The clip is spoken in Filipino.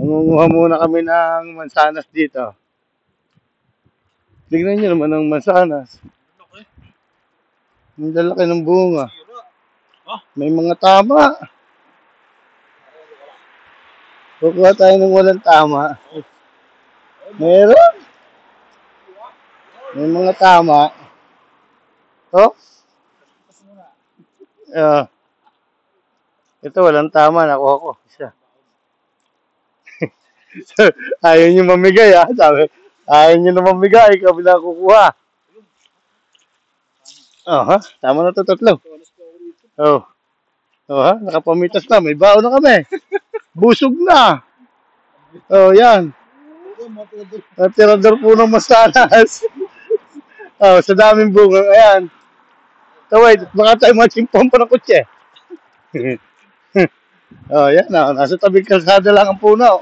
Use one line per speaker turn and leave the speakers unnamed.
Mangunguha muna kami ng mansanas dito. Tignan nyo naman ang mansanas. Ang lalaki ng bunga. May mga tama. Kukuha tayo ng walang tama. Meron. May mga tama. Oh. Ito walang tama. Nakuha ko. Isa. Ayaw nyo mamigay ha. Sabi, ayaw nyo na mamigay. Kabila kukuha. Oh, ha? Tama na ito, tatlo. Oh. Oh, ha? Nakapamitas na. May baon na kami. Busog na. Oh, yan. Tirador po ng masanas. Oh, sa daming bunga. Ayan. So, wait. Baka tayo machimpon pa ng kutse. Oh, yan. Oh, nasa tabing kalsada lang ang puno.